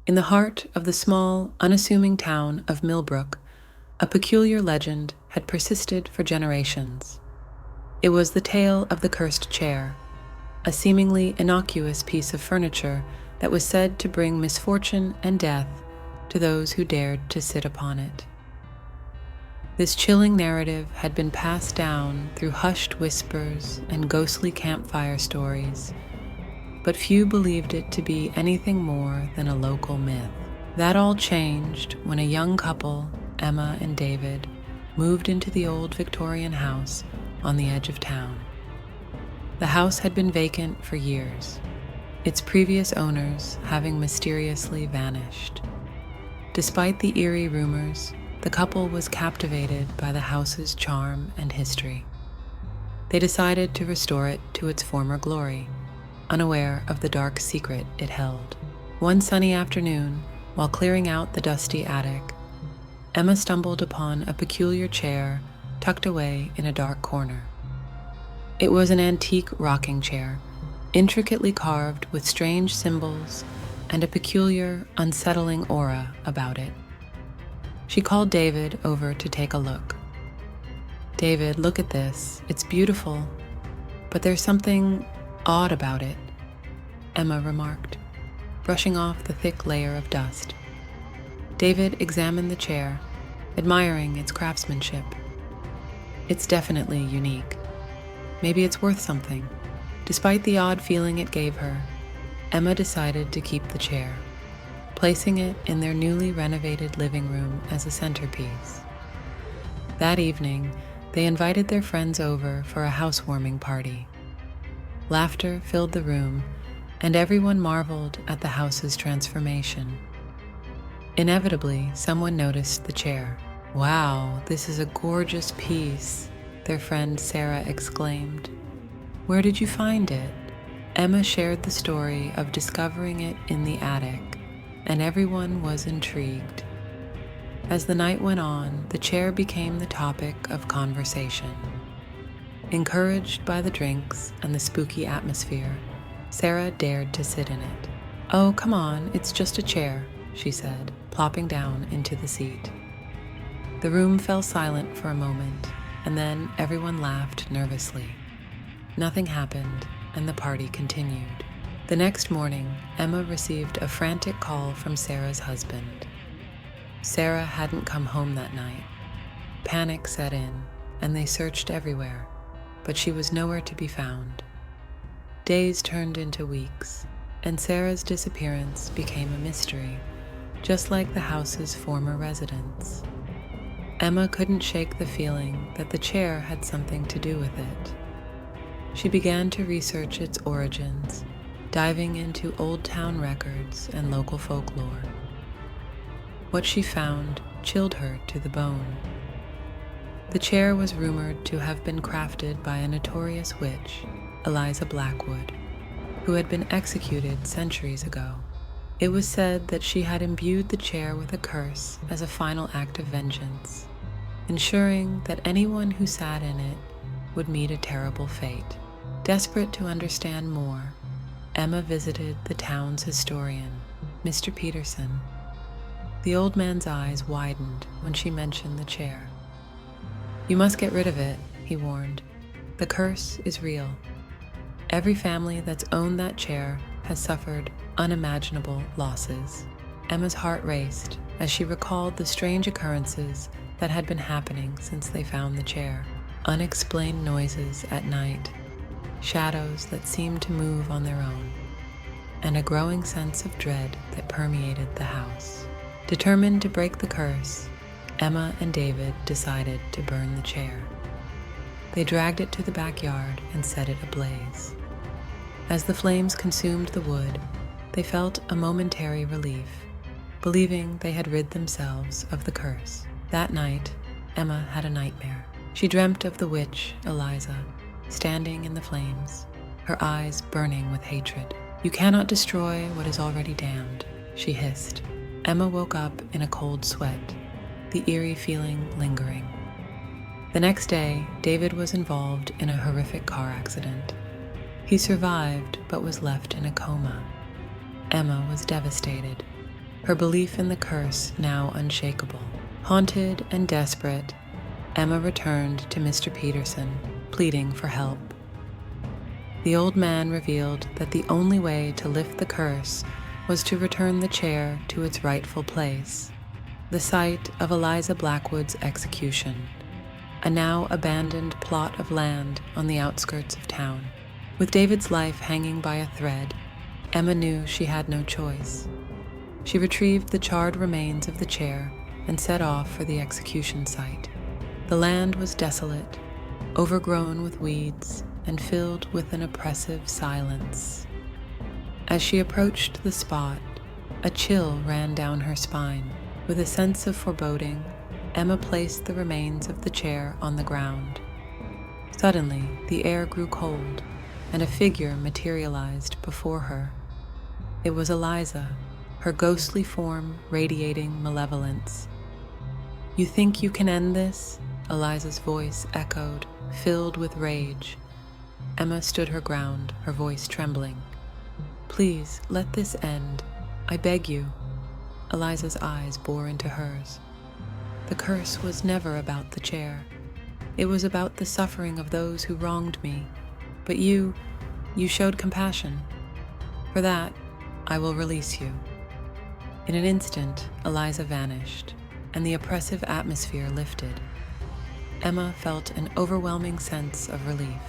In the heart of the small, unassuming town of Millbrook, a peculiar legend had persisted for generations. It was the tale of the cursed chair, a seemingly innocuous piece of furniture that was said to bring misfortune and death to those who dared to sit upon it. This chilling narrative had been passed down through hushed whispers and ghostly campfire stories, but few believed it to be anything more than a local myth. That all changed when a young couple, Emma and David, moved into the old Victorian house on the edge of town. The house had been vacant for years, its previous owners having mysteriously vanished. Despite the eerie rumors, the couple was captivated by the house's charm and history. They decided to restore it to its former glory, unaware of the dark secret it held. One sunny afternoon, while clearing out the dusty attic, Emma stumbled upon a peculiar chair tucked away in a dark corner. It was an antique rocking chair, intricately carved with strange symbols and a peculiar, unsettling aura about it. She called David over to take a look. "David, look at this. It's beautiful, but there's something odd about it," Emma remarked, brushing off the thick layer of dust. David examined the chair, admiring its craftsmanship. "It's definitely unique. Maybe it's worth something." Despite the odd feeling it gave her, Emma decided to keep the chair, placing it in their newly renovated living room as a centerpiece. That evening, they invited their friends over for a housewarming party. Laughter filled the room, and everyone marveled at the house's transformation. Inevitably, someone noticed the chair. "Wow, this is a gorgeous piece," their friend Sarah exclaimed. "Where did you find it?" Emma shared the story of discovering it in the attic, and everyone was intrigued. As the night went on, the chair became the topic of conversation. Encouraged by the drinks and the spooky atmosphere, Sarah dared to sit in it. "Oh, come on, it's just a chair," she said, plopping down into the seat. The room fell silent for a moment, and then everyone laughed nervously. Nothing happened, and the party continued. The next morning, Emma received a frantic call from Sarah's husband. Sarah hadn't come home that night. Panic set in, and they searched everywhere, but she was nowhere to be found. Days turned into weeks, and Sarah's disappearance became a mystery, just like the house's former residents. Emma couldn't shake the feeling that the chair had something to do with it. She began to research its origins, diving into old town records and local folklore. What she found chilled her to the bone. The chair was rumored to have been crafted by a notorious witch, Eliza Blackwood, who had been executed centuries ago. It was said that she had imbued the chair with a curse as a final act of vengeance, ensuring that anyone who sat in it would meet a terrible fate. Desperate to understand more, Emma visited the town's historian, Mr. Peterson. The old man's eyes widened when she mentioned the chair. "You must get rid of it," he warned. "The curse is real. Every family that's owned that chair has suffered unimaginable losses." Emma's heart raced as she recalled the strange occurrences that had been happening since they found the chair. Unexplained noises at night, shadows that seemed to move on their own, and a growing sense of dread that permeated the house. Determined to break the curse, Emma and David decided to burn the chair. They dragged it to the backyard and set it ablaze. As the flames consumed the wood, they felt a momentary relief, believing they had rid themselves of the curse. That night, Emma had a nightmare. She dreamt of the witch, Eliza, standing in the flames, her eyes burning with hatred. "You cannot destroy what is already damned," she hissed. Emma woke up in a cold sweat, the eerie feeling lingering. The next day, David was involved in a horrific car accident. He survived, but was left in a coma. Emma was devastated. her belief in the curse now unshakable. Haunted and desperate, Emma returned to Mr. Peterson, pleading for help. The old man revealed that the only way to lift the curse was to return the chair to its rightful place, the site of Eliza Blackwood's execution, a now abandoned plot of land on the outskirts of town. With David's life hanging by a thread, Emma knew she had no choice. She retrieved the charred remains of the chair and set off for the execution site. The land was desolate, overgrown with weeds, and filled with an oppressive silence. As she approached the spot, a chill ran down her spine. With a sense of foreboding, Emma placed the remains of the chair on the ground. Suddenly, the air grew cold, and a figure materialized before her. It was Eliza, her ghostly form radiating malevolence. "You think you can end this?" Eliza's voice echoed, filled with rage. Emma stood her ground, her voice trembling. "Please, let this end. I beg you." Eliza's eyes bore into hers. "The curse was never about the chair. It was about the suffering of those who wronged me. But you showed compassion. For that, I will release you." In an instant, Eliza vanished, and the oppressive atmosphere lifted. Emma felt an overwhelming sense of relief.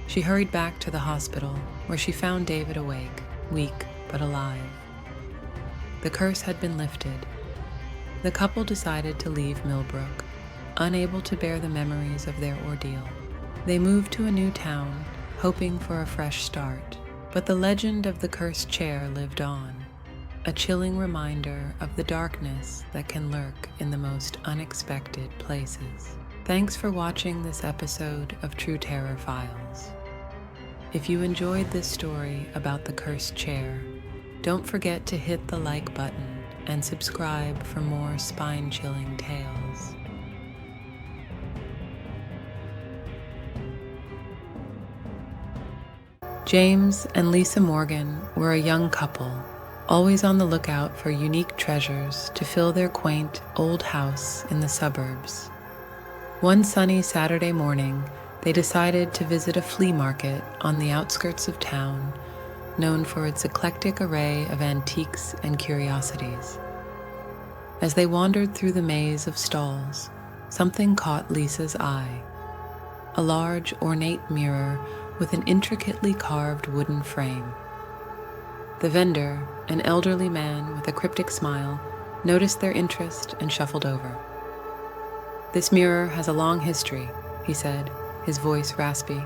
She hurried back to the hospital, where she found David awake, weak but alive. The curse had been lifted. The couple decided to leave Millbrook, unable to bear the memories of their ordeal. They moved to a new town, hoping for a fresh start, but the legend of the cursed chair lived on, a chilling reminder of the darkness that can lurk in the most unexpected places. Thanks for watching this episode of True Terror Files. If you enjoyed this story about the cursed chair, don't forget to hit the like button and subscribe for more spine-chilling tales. James and Lisa Morgan were a young couple, always on the lookout for unique treasures to fill their quaint old house in the suburbs. One sunny Saturday morning, they decided to visit a flea market on the outskirts of town, known for its eclectic array of antiques and curiosities. As they wandered through the maze of stalls, something caught Lisa's eye: a large, ornate mirror with an intricately carved wooden frame. The vendor, an elderly man with a cryptic smile, noticed their interest and shuffled over. "This mirror has a long history," he said, his voice raspy.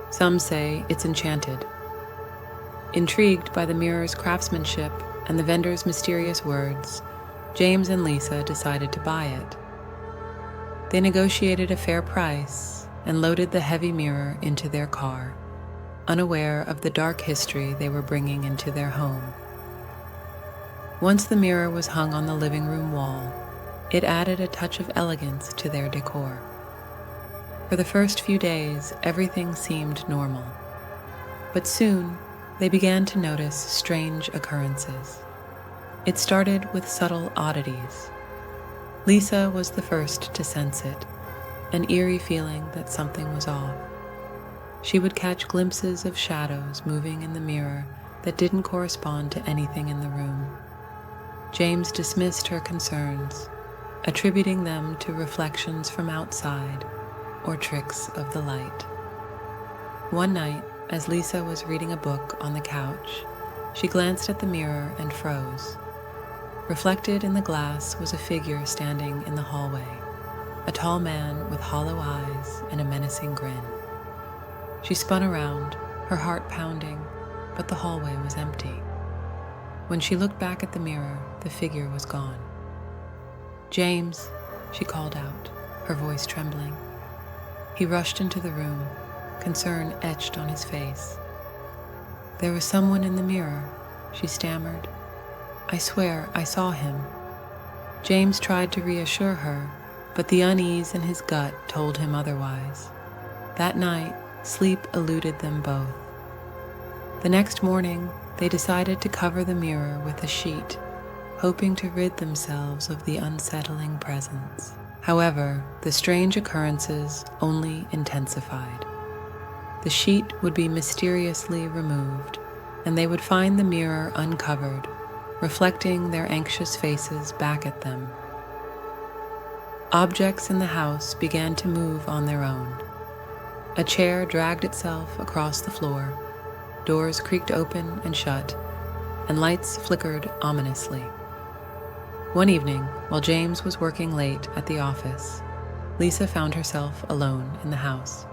"Some say it's enchanted." Intrigued by the mirror's craftsmanship and the vendor's mysterious words, James and Lisa decided to buy it. They negotiated a fair price and loaded the heavy mirror into their car, unaware of the dark history they were bringing into their home. Once the mirror was hung on the living room wall, it added a touch of elegance to their decor. For the first few days, everything seemed normal, but soon they began to notice strange occurrences. It started with subtle oddities. Lisa was the first to sense it, an eerie feeling that something was off. She would catch glimpses of shadows moving in the mirror that didn't correspond to anything in the room. James dismissed her concerns, attributing them to reflections from outside or tricks of the light. One night, as Lisa was reading a book on the couch, she glanced at the mirror and froze. Reflected in the glass was a figure standing in the hallway, a tall man with hollow eyes and a menacing grin. She spun around, her heart pounding, but the hallway was empty. When she looked back at the mirror, the figure was gone. "James," she called out, her voice trembling. He rushed into the room, concern etched on his face. "There was someone in the mirror," she stammered. "I swear I saw him." James tried to reassure her, but the unease in his gut told him otherwise. That night, sleep eluded them both. The next morning, they decided to cover the mirror with a sheet, hoping to rid themselves of the unsettling presence. However, the strange occurrences only intensified. The sheet would be mysteriously removed, and they would find the mirror uncovered, reflecting their anxious faces back at them. Objects in the house began to move on their own. A chair dragged itself across the floor, doors creaked open and shut, and lights flickered ominously. One evening, while James was working late at the office, Lisa found herself alone in the house.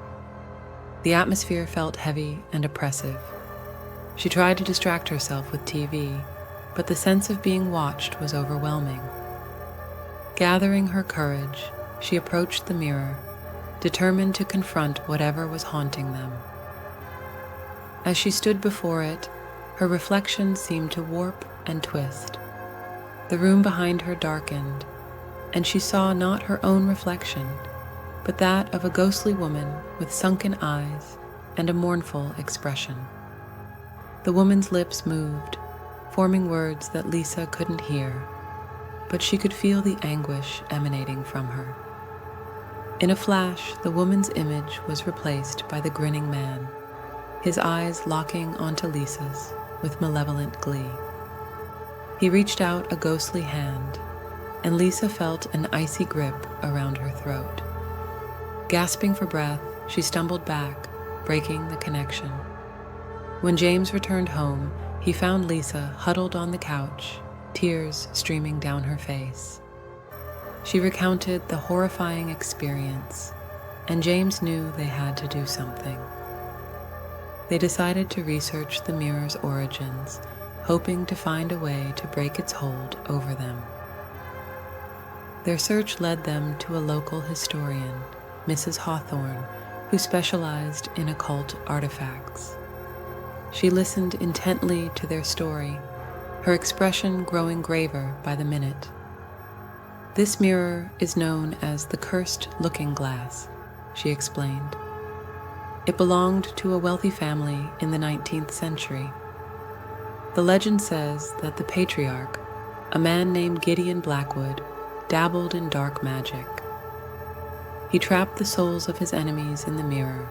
The atmosphere felt heavy and oppressive. She tried to distract herself with TV, but the sense of being watched was overwhelming. Gathering her courage, she approached the mirror, determined to confront whatever was haunting them. As she stood before it, her reflection seemed to warp and twist. The room behind her darkened, and she saw not her own reflection, but that of a ghostly woman with sunken eyes and a mournful expression. The woman's lips moved, forming words that Lisa couldn't hear, but she could feel the anguish emanating from her. In a flash, the woman's image was replaced by the grinning man, his eyes locking onto Lisa's with malevolent glee. He reached out a ghostly hand, and Lisa felt an icy grip around her throat. Gasping for breath, she stumbled back, breaking the connection. When James returned home, he found Lisa huddled on the couch, tears streaming down her face. She recounted the horrifying experience, and James knew they had to do something. They decided to research the mirror's origins, hoping to find a way to break its hold over them. Their search led them to a local historian, Mrs. Hawthorne, who specialized in occult artifacts. She listened intently to their story, her expression growing graver by the minute. "This mirror is known as the cursed looking glass," she explained. "It belonged to a wealthy family in the 19th century. The legend says that the patriarch, a man named Gideon Blackwood, dabbled in dark magic. He trapped the souls of his enemies in the mirror,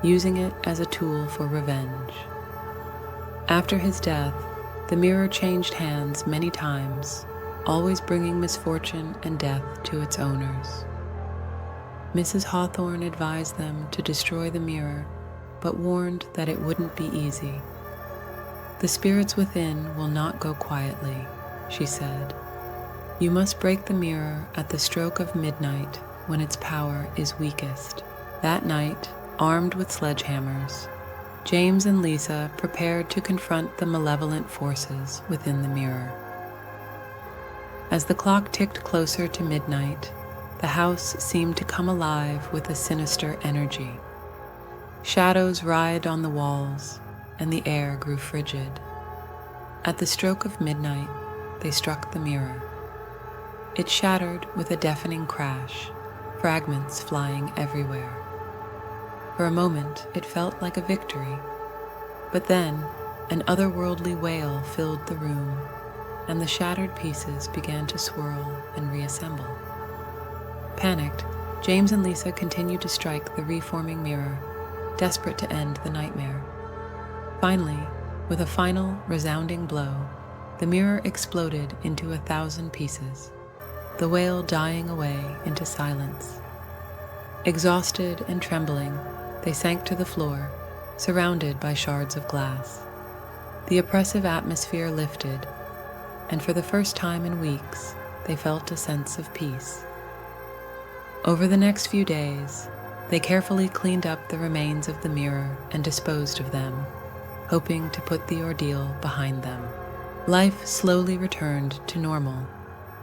using it as a tool for revenge. After his death, the mirror changed hands many times, always bringing misfortune and death to its owners. Mrs. Hawthorne advised them to destroy the mirror, but warned that it wouldn't be easy. The spirits within will not go quietly," she said. "You must break the mirror at the stroke of midnight when its power is weakest." That night, armed with sledgehammers, James and Lisa prepared to confront the malevolent forces within the mirror. As the clock ticked closer to midnight, the house seemed to come alive with a sinister energy. Shadows writhed on the walls, and the air grew frigid. At the stroke of midnight, they struck the mirror. It shattered with a deafening crash, fragments flying everywhere. For a moment, it felt like a victory, but then an otherworldly wail filled the room, and the shattered pieces began to swirl and reassemble. Panicked, James and Lisa continued to strike the reforming mirror, desperate to end the nightmare. Finally, with a final, resounding blow, the mirror exploded into 1,000 pieces, the wail dying away into silence. Exhausted and trembling, they sank to the floor, surrounded by shards of glass. The oppressive atmosphere lifted, and for the first time in weeks, they felt a sense of peace. Over the next few days, they carefully cleaned up the remains of the mirror and disposed of them, hoping to put the ordeal behind them. Life slowly returned to normal,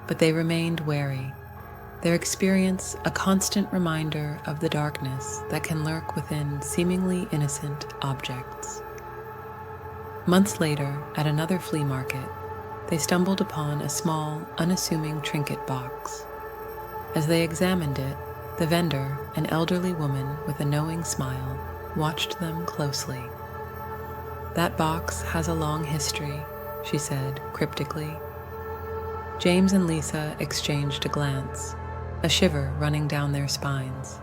but they remained wary, their experience a constant reminder of the darkness that can lurk within seemingly innocent objects. Months later, at another flea market, they stumbled upon a small, unassuming trinket box. As they examined it, the vendor, an elderly woman with a knowing smile, watched them closely. "That box has a long history," she said cryptically. James and Lisa exchanged a glance, a shiver running down their spines.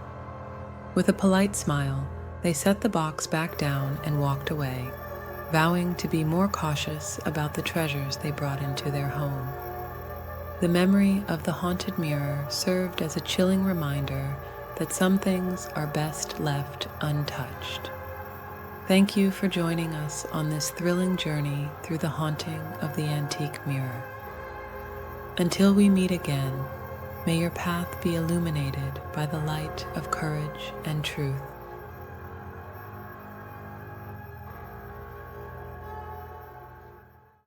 With a polite smile, they set the box back down and walked away, vowing to be more cautious about the treasures they brought into their home. The memory of the haunted mirror served as a chilling reminder that some things are best left untouched. Thank you for joining us on this thrilling journey through the haunting of the antique mirror. Until we meet again, may your path be illuminated by the light of courage and truth.